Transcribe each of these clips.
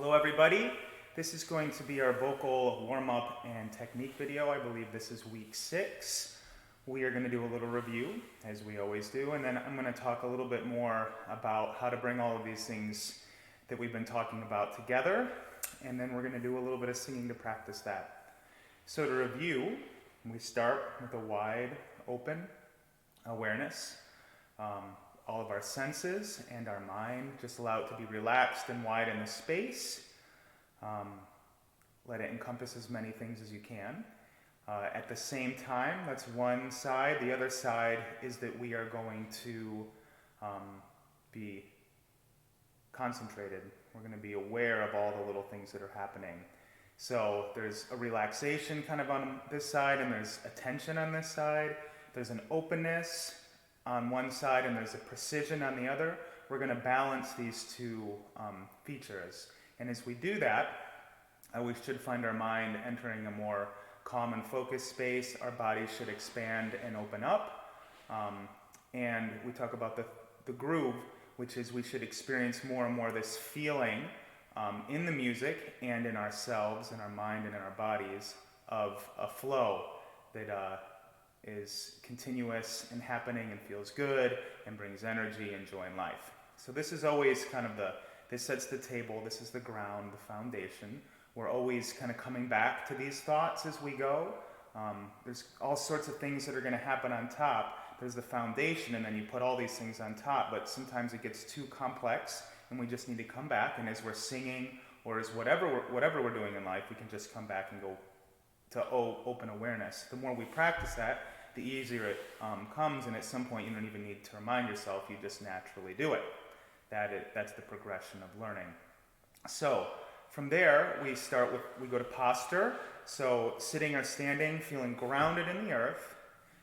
Hello everybody, this is going to be our vocal warm-up and technique video. I believe this is week 6. We are going to do a little review, as we always do, and then I'm going to talk a little bit more about how to bring all of these things that we've been talking about together, and then we're going to do a little bit of singing to practice that. So to review, we start with a wide open awareness. All of our senses and our mind, just allow it to be relaxed and wide in the space. Let it encompass as many things as you can. At the same time, that's one side. The other side is that we are going to be concentrated. We're going to be aware of all the little things that are happening. So there's a relaxation kind of on this side, and there's a tension on this side. There's an openness on one side, and there's a precision on the other. We're going to balance these two features. And as we do that, we should find our mind entering a more calm and focused space. Our body should expand and open up. And we talk about the groove, which is we should experience more and more this feeling in the music and in ourselves, in our mind and in our bodies, of a flow that is continuous and happening and feels good and brings energy and joy in life. So this is always kind of this sets the table, this is the ground, the foundation. We're always kind of coming back to these thoughts as we go. There's all sorts of things that are going to happen on top. There's the foundation, and then you put all these things on top, but sometimes it gets too complex and we just need to come back, and as we're singing or as whatever we're doing in life, we can just come back and go to open awareness. The more we practice that, the easier it comes, and at some point you don't even need to remind yourself, you just naturally do it. That's the progression of learning. So from there, we go to posture. So sitting or standing, feeling grounded in the earth.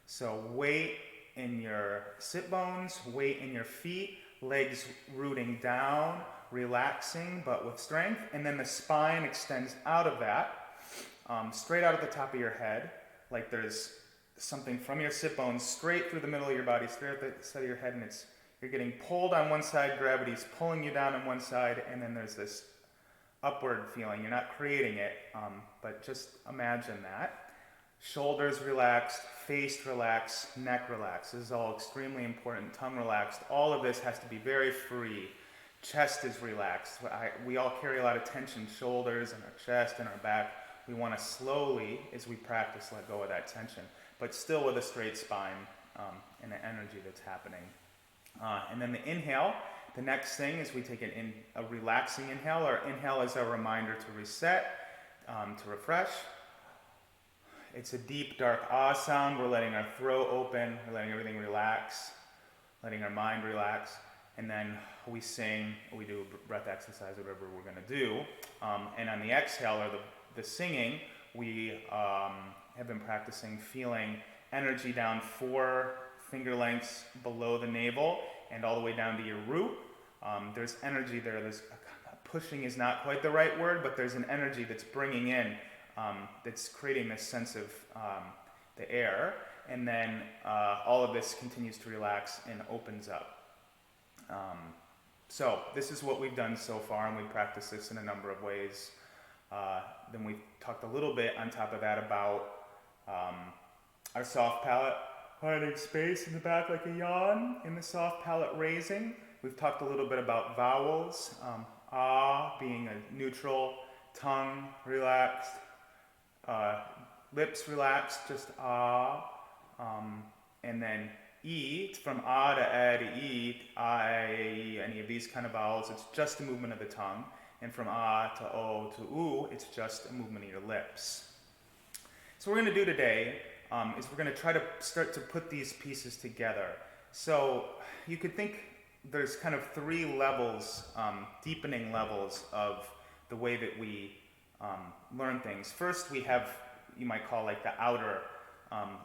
So weight in your sit bones, weight in your feet, legs rooting down, relaxing but with strength, and then the spine extends out of that. Straight out of the top of your head, like there's something from your sit bones straight through the middle of your body, straight at the side of your head, and you're getting pulled on one side, gravity's pulling you down on one side, and then there's this upward feeling. You're not creating it, but just imagine that. Shoulders relaxed, face relaxed, neck relaxed. This is all extremely important. Tongue relaxed. All of this has to be very free. Chest is relaxed. We all carry a lot of tension, shoulders and our chest and our back. We want to slowly, as we practice, let go of that tension, but still with a straight spine and the energy that's happening. And then the inhale, the next thing is we take a relaxing inhale. Our inhale is a reminder to reset, to refresh. It's a deep, dark ah sound. We're letting our throat open, we're letting everything relax, letting our mind relax, and then we sing, we do a breath exercise, whatever we're going to do. And on the exhale, or the singing, we have been practicing feeling energy down 4 finger lengths below the navel and all the way down to your root. There's energy there. Pushing is not quite the right word, but there's an energy that's bringing in, that's creating this sense of the air, and then all of this continues to relax and opens up. So this is what we've done so far, and we practice this in a number of ways. Then we talked a little bit on top of that about our soft palate, finding space in the back like a yawn, in the soft palate raising. We've talked a little bit about vowels, ah being a neutral, tongue relaxed, lips relaxed, just ah, and then E, from ah to a to e, any of these kind of vowels, it's just a movement of the tongue. And from ah to o to oo, it's just a movement of your lips. So what we're going to do today is we're going to try to start to put these pieces together. So you could think there's kind of 3 levels, deepening levels of the way that we learn things. First, we have, you might call like the outer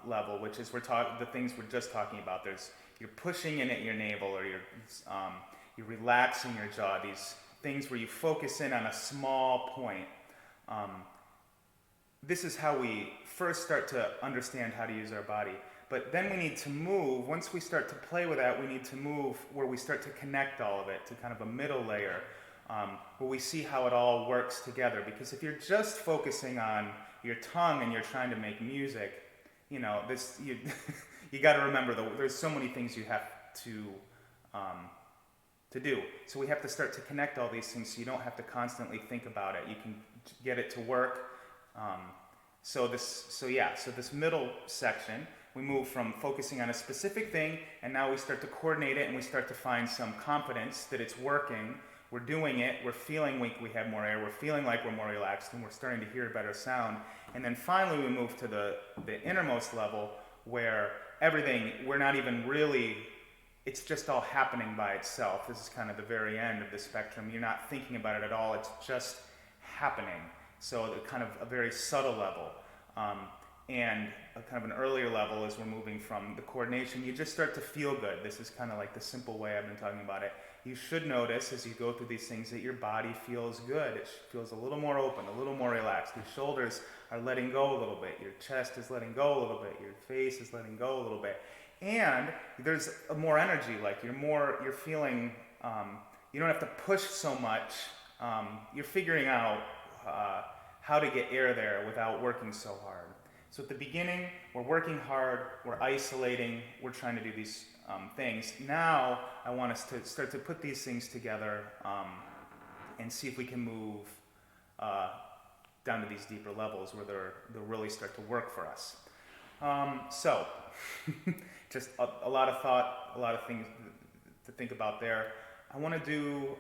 level, which is the things we're just talking about. You're pushing in at your navel, or you're relaxing your jaw. These things where you focus in on a small point. This is how we first start to understand how to use our body. But then we need to move, once we start to play with that, we need to move where we start to connect all of it to kind of a middle layer. where we see how it all works together. Because if you're just focusing on your tongue and you're trying to make music, you know, this you you got to remember that there's so many things you have to do. So we have to start to connect all these things so you don't have to constantly think about it. You can get it to work. So this middle section, we move from focusing on a specific thing, and now we start to coordinate it, and we start to find some confidence that it's working. We're doing it, we're feeling we have more air, we're feeling like we're more relaxed, and we're starting to hear a better sound. And then finally we move to the innermost level where everything, we're not even really, it's just all happening by itself. This is kind of the very end of the spectrum. You're not thinking about it at all, it's just happening. So kind of a very subtle level. And a kind of an earlier level as we're moving from the coordination, you just start to feel good. This is kind of like the simple way I've been talking about it. You should notice as you go through these things that your body feels good. It feels a little more open, a little more relaxed. Your shoulders are letting go a little bit. Your chest is letting go a little bit. Your face is letting go a little bit. And there's more energy, like you're feeling, you don't have to push so much. You're figuring out how to get air there without working so hard. So at the beginning, we're working hard, we're isolating, we're trying to do these things. Now, I want us to start to put these things together and see if we can move down to these deeper levels where they'll really start to work for us. So, just a lot of thought, a lot of things to think about there. I want to do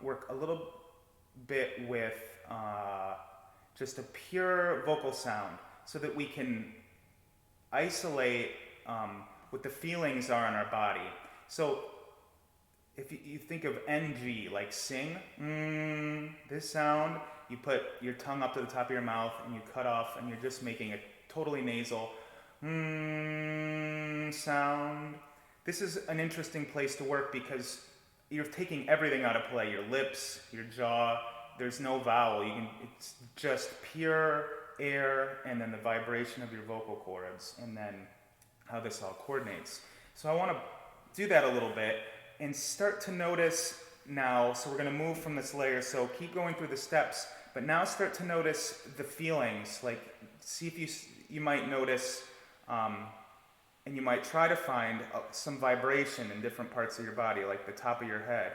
work a little bit with just a pure vocal sound so that we can isolate what the feelings are in our body. So if you think of NG, like sing, this sound, you put your tongue up to the top of your mouth and you cut off and you're just making a totally nasal sound. This is an interesting place to work because you're taking everything out of play, your lips, your jaw, there's no vowel, it's just pure air and then the vibration of your vocal cords and then how this all coordinates. So I want to do that a little bit and start to notice now, so we're going to move from this layer, so keep going through the steps, but now start to notice the feelings, like see if you might notice and you might try to find some vibration in different parts of your body, like the top of your head,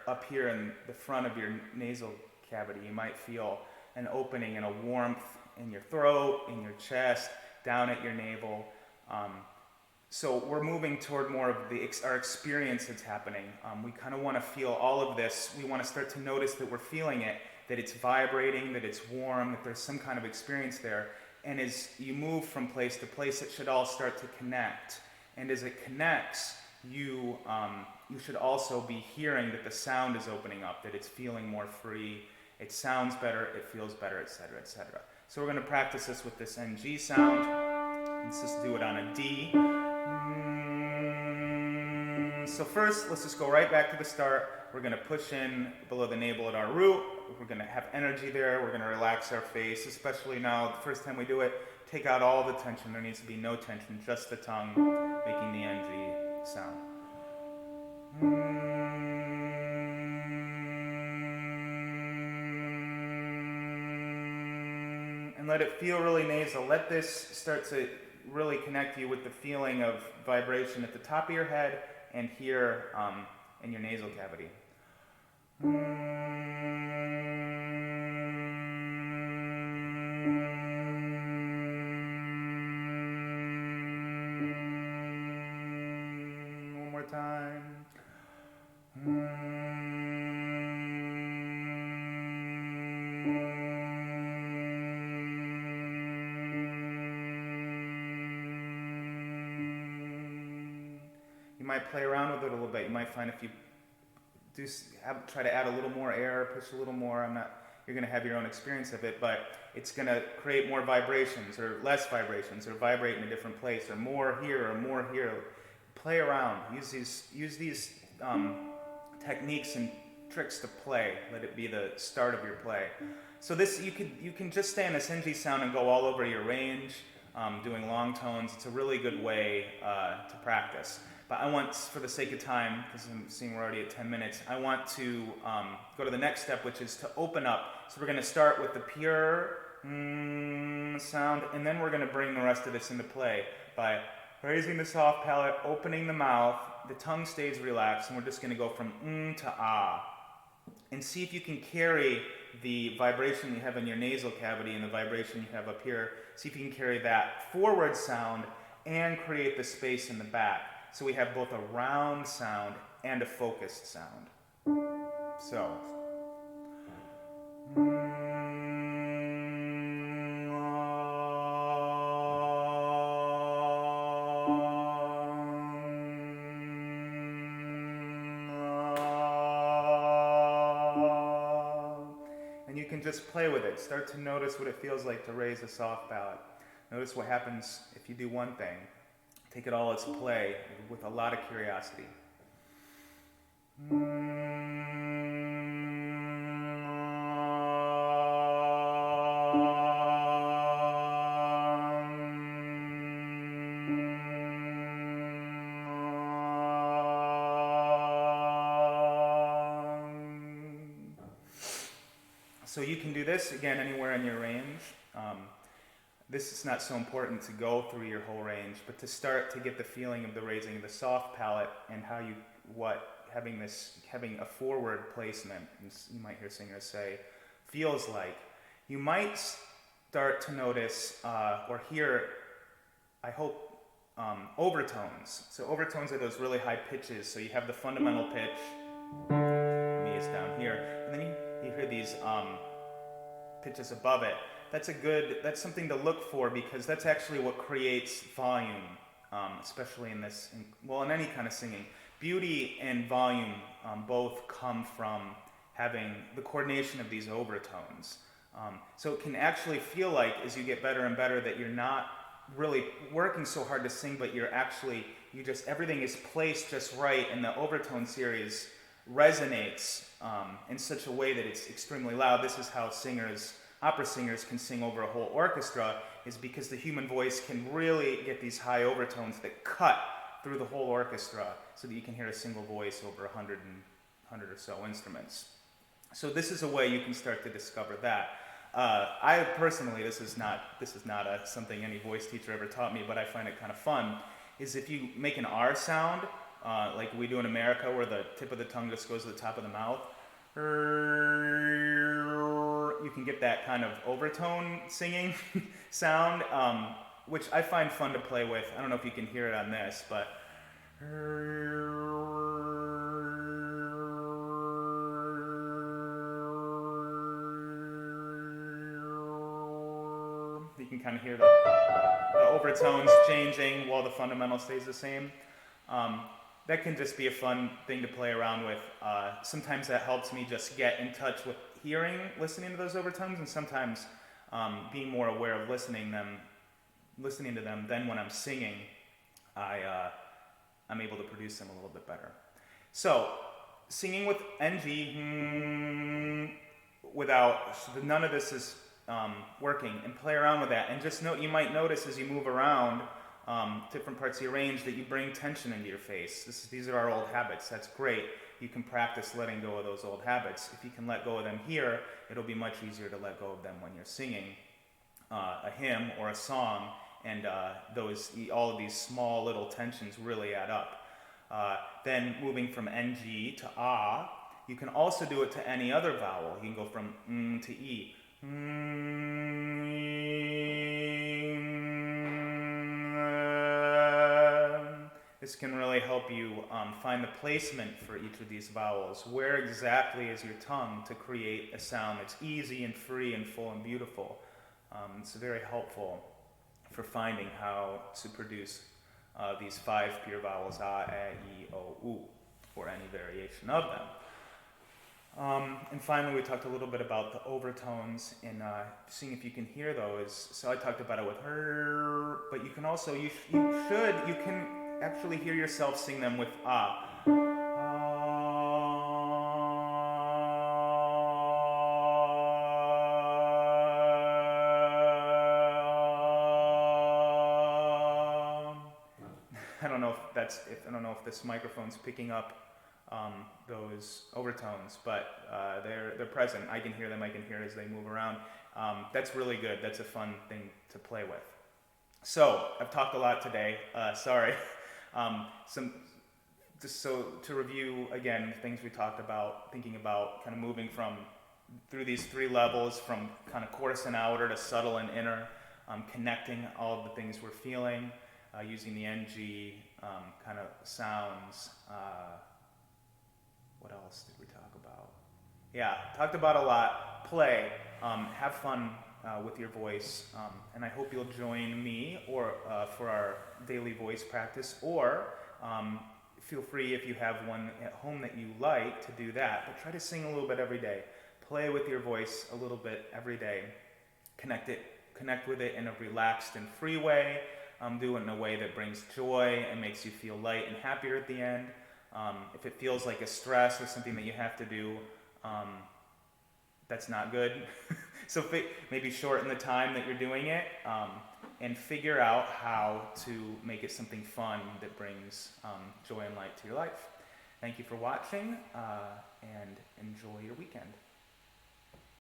up here in the front of your nasal cavity. You might feel an opening and a warmth in your throat, in your chest, down at your navel. So we're moving toward more of our experience that's happening. We kind of want to feel all of this. We want to start to notice that we're feeling it, that it's vibrating, that it's warm, that there's some kind of experience there. And as you move from place to place, it should all start to connect. And as it connects, you should also be hearing that the sound is opening up, that it's feeling more free, it sounds better, it feels better, etc., etc. So we're going to practice this with this NG sound. Let's just do it on a D. So first, let's just go right back to the start. We're going to push in below the navel at our root. We're going to have energy there. We're going to relax our face, especially now, the first time we do it, take out all the tension. There needs to be no tension, just the tongue making the NG sound. And let it feel really nasal. Let this start to really connect you with the feeling of vibration at the top of your head and here in your nasal cavity. One more time. You might play around with it a little bit. You might find if you try to add a little more air, push a little more, you're going to have your own experience of it, but it's going to create more vibrations or less vibrations or vibrate in a different place or more here or more here. Play around. Use these techniques and tricks to play. Let it be the start of your play. So this you can just stay on this NG sound and go all over your range, doing long tones. It's a really good way to practice. but I want, for the sake of time, because I'm seeing we're already at 10 minutes, I want to go to the next step, which is to open up. So we're going to start with the pure sound, and then we're going to bring the rest of this into play by raising the soft palate, opening the mouth, the tongue stays relaxed, and we're just going to go from to ah. And see if you can carry the vibration you have in your nasal cavity and the vibration you have up here. See if you can carry that forward sound and create the space in the back. So we have both a round sound and a focused sound. So. And you can just play with it. Start to notice what it feels like to raise a soft palate. Notice what happens if you do one thing. Take it all as play with a lot of curiosity. So you can do this, again, anywhere in your range. This is not so important to go through your whole range, but to start to get the feeling of the raising of the soft palate and how you, having a forward placement, you might hear singers say, feels like. You might start to notice or hear, I hope, overtones. So overtones are those really high pitches. So you have the fundamental pitch, me is down here, and then you hear these pitches above it. That's something to look for, because that's actually what creates volume, especially in any kind of singing. Beauty and volume both come from having the coordination of these overtones. So it can actually feel like, as you get better and better, that you're not really working so hard to sing, but everything is placed just right, and the overtone series resonates in such a way that it's extremely loud. This is how opera singers can sing over a whole orchestra, is because the human voice can really get these high overtones that cut through the whole orchestra so that you can hear a single voice over 100 or so instruments. So this is a way you can start to discover that. I personally, this is not something any voice teacher ever taught me, but I find it kind of fun, is if you make an R sound, like we do in America, where the tip of the tongue just goes to the top of the mouth, you can get that kind of overtone singing sound, which I find fun to play with. I don't know if you can hear it on this, but you can kind of hear the overtones changing while the fundamental stays the same. That can just be a fun thing to play around with. Sometimes that helps me just get in touch with listening to those overtones, and sometimes being more aware of listening to them. Then when I'm singing, I'm able to produce them a little bit better. So, singing with NG, none of this is working, and play around with that. And just note, you might notice as you move around different parts of your range that you bring tension into your face. These are our old habits. That's great. You can practice letting go of those old habits. If you can let go of them here, it'll be much easier to let go of them when you're singing a hymn or a song, and all of these small little tensions really add up. Then moving from NG to ah, you can also do it to any other vowel. You can go from to E. This can really help you find the placement for each of these vowels. Where exactly is your tongue to create a sound that's easy and free and full and beautiful? It's very helpful for finding how to produce these 5 pure vowels, a, e, o, u, or any variation of them. And finally, we talked a little bit about the overtones and seeing if you can hear those. So I talked about it with her, but you can also, you can actually hear yourself sing them with ah. I don't know I don't know if this microphone's picking up those overtones, but they're present. I can hear them. I can hear as they move around. That's really good. That's a fun thing to play with. So I've talked a lot today. Sorry. Just so to review again, things we talked about, thinking about kind of moving through these 3 levels, from kind of coarse and outer to subtle and inner, connecting all of the things we're feeling, using the NG kind of sounds. What else did we talk about? Yeah, talked about a lot. Play, have fun with your voice, and I hope you'll join me or for our daily voice practice, or feel free, if you have one at home that you like, to do that. But try to sing a little bit every day. Play with your voice a little bit every day. Connect with it in a relaxed and free way. Do it in a way that brings joy and makes you feel light and happier at the end. If it feels like a stress or something that you have to do, that's not good. So maybe shorten the time that you're doing it, and figure out how to make it something fun that brings joy and light to your life. Thank you for watching, and enjoy your weekend.